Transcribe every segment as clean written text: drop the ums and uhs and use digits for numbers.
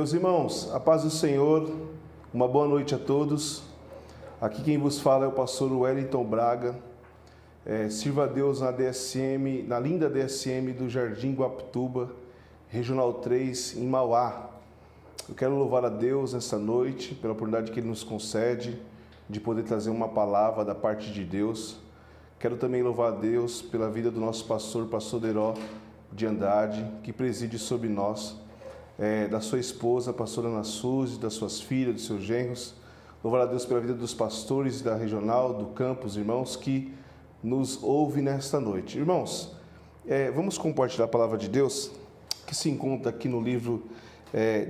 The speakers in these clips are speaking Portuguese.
Meus irmãos, a paz do Senhor, uma boa noite a todos. Aqui quem vos fala é o pastor Wellington Braga. Sirva a Deus na DSM, na linda DSM do Jardim Guapituba, Regional 3, em Mauá. Eu quero louvar a Deus nessa noite pela oportunidade que Ele nos concede de poder trazer uma palavra da parte de Deus. Quero também louvar a Deus pela vida do nosso pastor Deró de Andrade, que preside sobre nós, da sua esposa, pastora Ana Suzy, das suas filhas, dos seus genros. Louvar a Deus pela vida dos pastores da regional, do campus, irmãos, que nos ouvem nesta noite. Irmãos, vamos compartilhar a palavra de Deus, que se encontra aqui no livro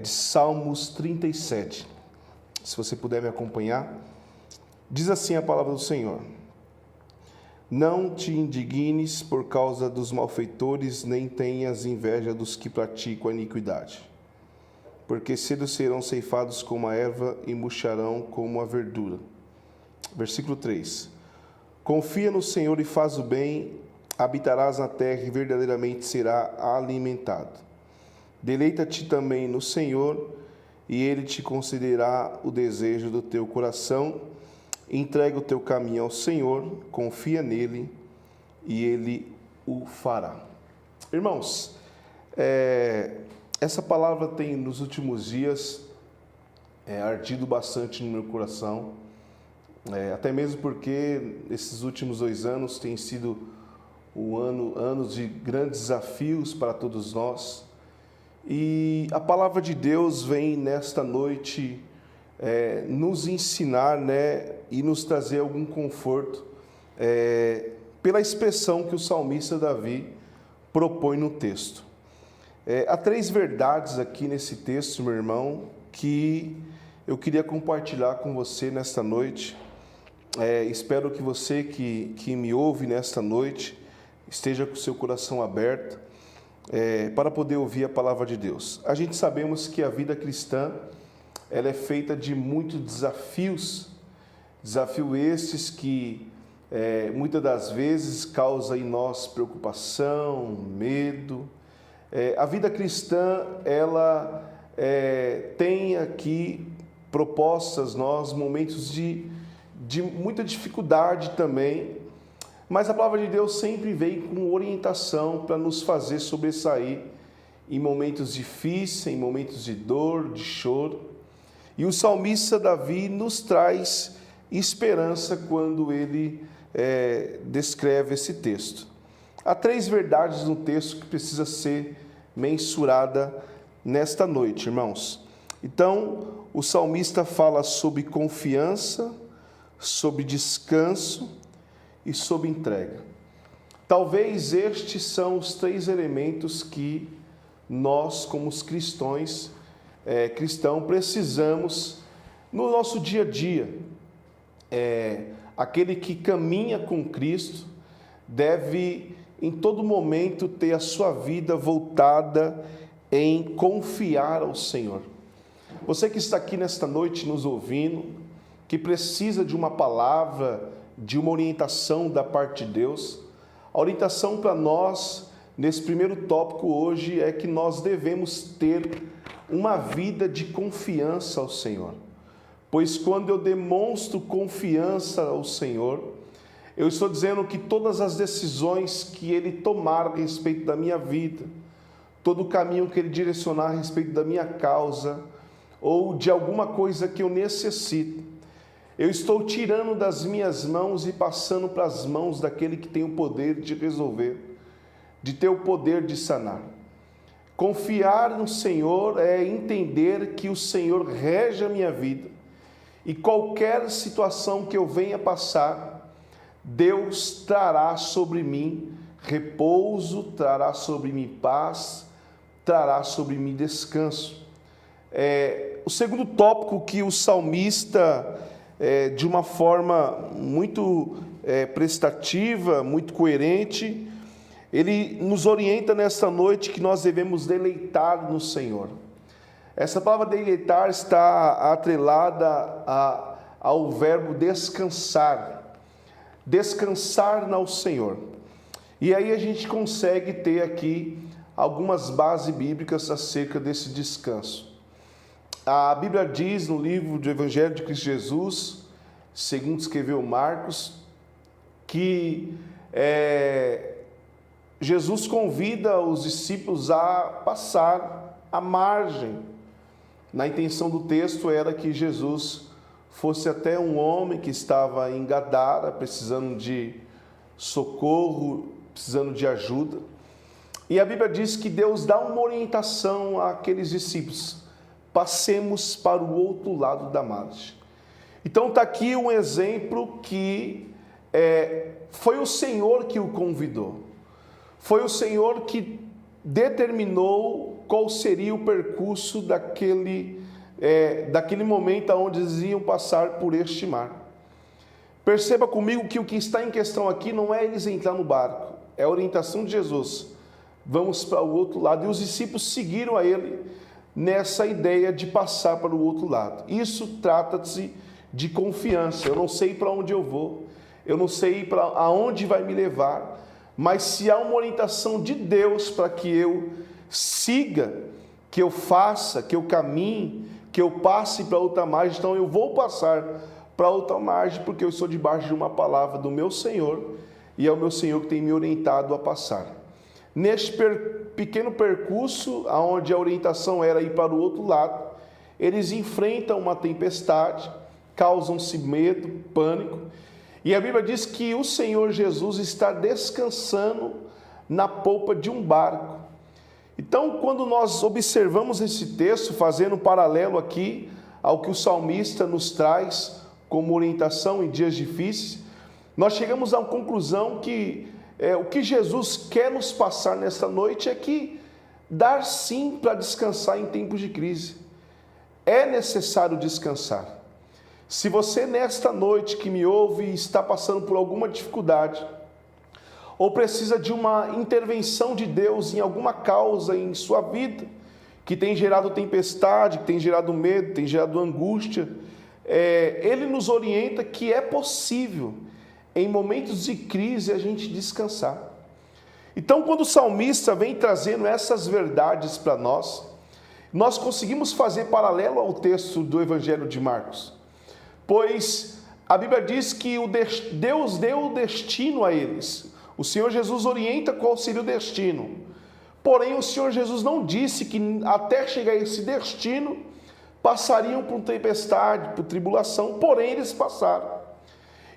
de Salmos 37. Se você puder me acompanhar, diz assim a palavra do Senhor: Não te indignes por causa dos malfeitores, nem tenhas inveja dos que praticam a iniquidade, porque cedo serão ceifados como a erva e murcharão como a verdura. Versículo 3. Confia no Senhor e faz o bem, habitarás na terra e verdadeiramente será alimentado. Deleita-te também no Senhor e Ele te concederá o desejo do teu coração. Entrega o teu caminho ao Senhor, confia nele e Ele o fará. Irmãos, essa palavra tem nos últimos dias ardido bastante no meu coração, até mesmo porque esses últimos 2 anos têm sido anos de grandes desafios para todos nós, e a palavra de Deus vem nesta noite nos ensinar, e nos trazer algum conforto pela expressão que o salmista Davi propõe no texto. Há 3 verdades aqui nesse texto, meu irmão, que eu queria compartilhar com você nesta noite. Espero que você que me ouve nesta noite esteja com o seu coração aberto para poder ouvir a palavra de Deus. A gente sabemos que a vida cristã ela é feita de muitos desafios estes que muitas das vezes causam em nós preocupação, medo. A vida cristã, ela tem aqui propostas nós momentos de muita dificuldade também, mas a palavra de Deus sempre vem com orientação para nos fazer sobressair em momentos difíceis, em momentos de dor, de choro. E o salmista Davi nos traz esperança quando ele descreve esse texto. Há 3 verdades no texto que precisa ser mensurada nesta noite, irmãos. Então, o salmista fala sobre confiança, sobre descanso e sobre entrega. Talvez estes são os 3 elementos que nós, como os cristãos, precisamos no nosso dia a dia. Aquele que caminha com Cristo deve em todo momento ter a sua vida voltada em confiar ao Senhor. Você que está aqui nesta noite nos ouvindo, que precisa de uma palavra, de uma orientação da parte de Deus, a orientação para nós nesse primeiro tópico hoje é que nós devemos ter uma vida de confiança ao Senhor. Pois quando eu demonstro confiança ao Senhor, eu estou dizendo que todas as decisões que Ele tomar a respeito da minha vida, todo o caminho que Ele direcionar a respeito da minha causa, ou de alguma coisa que eu necessito, eu estou tirando das minhas mãos e passando para as mãos daquele que tem o poder de resolver, de ter o poder de sanar. Confiar no Senhor é entender que o Senhor rege a minha vida, e qualquer situação que eu venha passar, Deus trará sobre mim repouso, trará sobre mim paz, trará sobre mim descanso. O segundo tópico que o salmista, de uma forma muito prestativa, muito coerente, ele nos orienta nesta noite que nós devemos deleitar no Senhor. Essa palavra deleitar está atrelada ao verbo descansar. Descansar no Senhor. E aí a gente consegue ter aqui algumas bases bíblicas acerca desse descanso. A Bíblia diz no livro do Evangelho de Cristo Jesus, segundo escreveu Marcos, que Jesus convida os discípulos a passar à margem. Na intenção do texto era que Jesus fosse até um homem que estava em Gadara, precisando de socorro, precisando de ajuda. E a Bíblia diz que Deus dá uma orientação àqueles discípulos: passemos para o outro lado da margem. Então está aqui um exemplo que foi o Senhor que o convidou. Foi o Senhor que determinou qual seria o percurso daquele momento onde eles iam passar por este mar. Perceba comigo que o que está em questão aqui não é eles entrar no barco, é a orientação de Jesus. Vamos para o outro lado. E os discípulos seguiram a ele nessa ideia de passar para o outro lado. Isso trata-se de confiança. Eu não sei para onde eu vou, eu não sei para aonde vai me levar, mas se há uma orientação de Deus para que eu siga, que eu faça, que eu caminhe, que eu passe para outra margem, então eu vou passar para outra margem, porque eu estou debaixo de uma palavra do meu Senhor, e é o meu Senhor que tem me orientado a passar. Neste pequeno percurso, onde a orientação era ir para o outro lado, eles enfrentam uma tempestade, causam-se medo, pânico, e a Bíblia diz que o Senhor Jesus está descansando na polpa de um barco. Então, quando nós observamos esse texto, fazendo um paralelo aqui ao que o salmista nos traz como orientação em dias difíceis, nós chegamos à conclusão que o que Jesus quer nos passar nesta noite é que dar sim para descansar em tempos de crise. É necessário descansar. Se você nesta noite que me ouve está passando por alguma dificuldade, ou precisa de uma intervenção de Deus em alguma causa em sua vida, que tem gerado tempestade, que tem gerado medo, tem gerado angústia, Ele nos orienta que é possível, em momentos de crise, a gente descansar. Então, quando o salmista vem trazendo essas verdades para nós conseguimos fazer paralelo ao texto do Evangelho de Marcos, pois a Bíblia diz que Deus deu o destino a eles. O Senhor Jesus orienta qual seria o destino. Porém, o Senhor Jesus não disse que até chegar a esse destino, passariam por tempestade, por tribulação, porém eles passaram.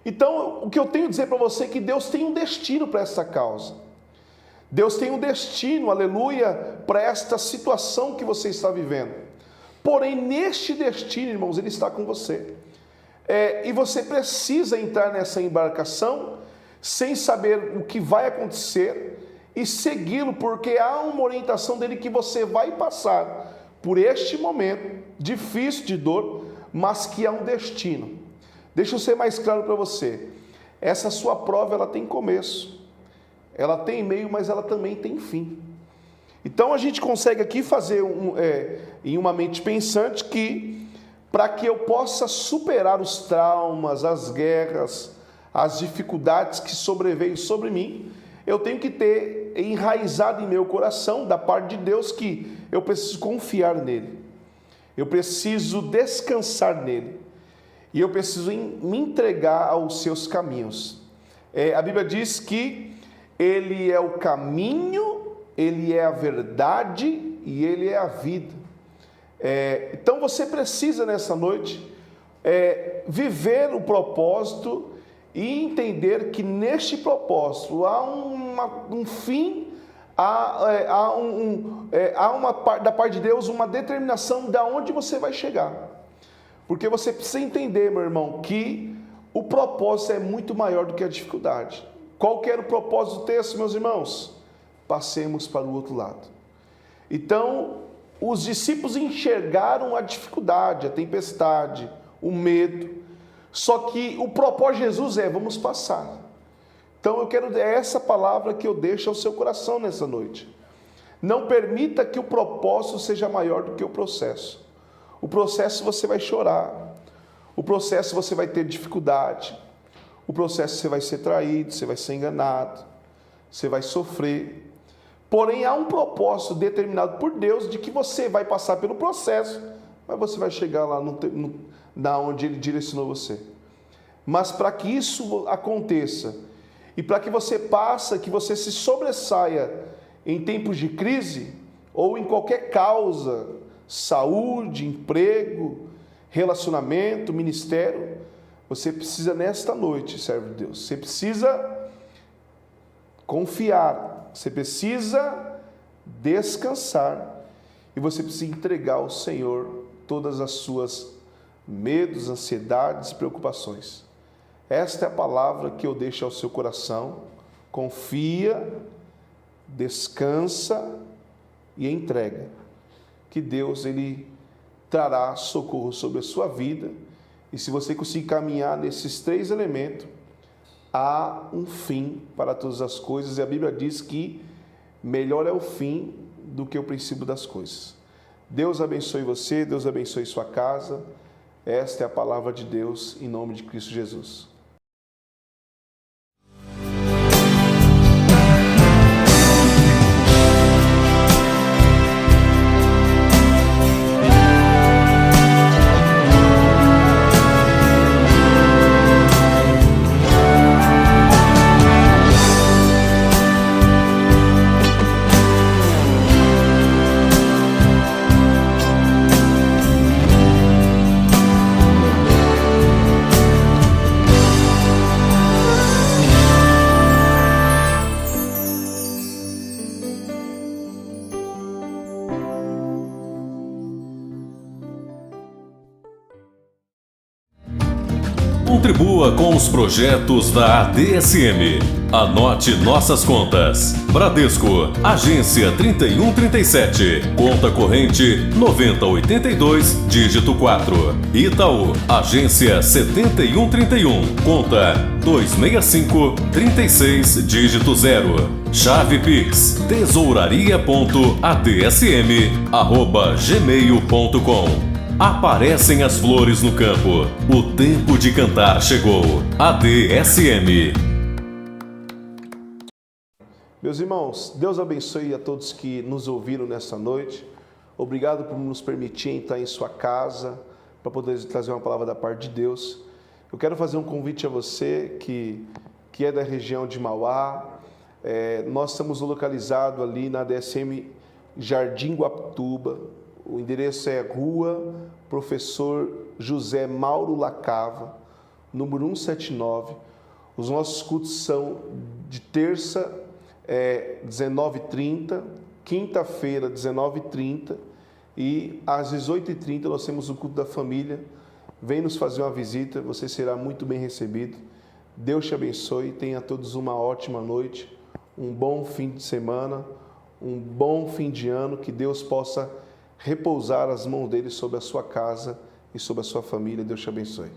Então, o que eu tenho a dizer para você é que Deus tem um destino para essa causa. Deus tem um destino, aleluia, para esta situação que você está vivendo. Porém, neste destino, irmãos, Ele está com você. E você precisa entrar nessa embarcação sem saber o que vai acontecer e segui-lo, porque há uma orientação dele que você vai passar por este momento difícil de dor, mas que há um destino. Deixa eu ser mais claro para você. Essa sua prova, ela tem começo, ela tem meio, mas ela também tem fim. Então a gente consegue aqui fazer em uma mente pensante que, para que eu possa superar os traumas, as guerras, as dificuldades que sobreveio sobre mim, eu tenho que ter enraizado em meu coração, da parte de Deus, que eu preciso confiar nele, eu preciso descansar nele, e eu preciso me entregar aos seus caminhos. A Bíblia diz que Ele é o caminho, Ele é a verdade e Ele é a vida. Então você precisa nessa noite viver o propósito e entender que neste propósito há um fim, há da parte de Deus uma determinação de onde você vai chegar. Porque você precisa entender, meu irmão, que o propósito é muito maior do que a dificuldade. Qual que era o propósito do texto, meus irmãos? Passemos para o outro lado. Então, os discípulos enxergaram a dificuldade, a tempestade, o medo. Só que o propósito de Jesus vamos passar. Então, é essa palavra que eu deixo ao seu coração nessa noite. Não permita que o propósito seja maior do que o processo. O processo você vai chorar, o processo você vai ter dificuldade, o processo você vai ser traído, você vai ser enganado, você vai sofrer. Porém, há um propósito determinado por Deus de que você vai passar pelo processo, mas você vai chegar lá na onde Ele direcionou você. Mas para que isso aconteça, e para que você que você se sobressaia em tempos de crise, ou em qualquer causa, saúde, emprego, relacionamento, ministério, você precisa nesta noite, servo de Deus, você precisa confiar, você precisa descansar, e você precisa entregar ao Senhor todas as suas medos, ansiedades, preocupações. Esta é a palavra que eu deixo ao seu coração. Confia, descansa e entrega. Que Deus, Ele trará socorro sobre a sua vida. E se você conseguir caminhar nesses 3 elementos, há um fim para todas as coisas. E a Bíblia diz que melhor é o fim do que o princípio das coisas. Deus abençoe você, Deus abençoe sua casa. Esta é a palavra de Deus em nome de Cristo Jesus. Contribua com os projetos da ADSM. Anote nossas contas. Bradesco, agência 3137, conta corrente 9082, dígito 4. Itaú, agência 7131, conta 26536, dígito 0. Chave Pix, tesouraria.adsm@gmail.com. Aparecem as flores no campo. O tempo de cantar chegou. ADSM. Meus irmãos, Deus abençoe a todos que nos ouviram nessa noite. Obrigado por nos permitir entrar em sua casa para poder trazer uma palavra da parte de Deus. Eu quero fazer um convite a você que é da região de Mauá. Nós estamos localizados ali na ADSM Jardim Guapituba. O endereço é Rua Professor José Mauro Lacava, número 179. Os nossos cultos são de terça, 19h30, quinta-feira, 19h30, e às 18h30 nós temos o culto da família. Vem nos fazer uma visita, você será muito bem recebido. Deus te abençoe, tenha todos uma ótima noite, um bom fim de semana, um bom fim de ano, que Deus possa repousar as mãos dele sobre a sua casa e sobre a sua família. Deus te abençoe.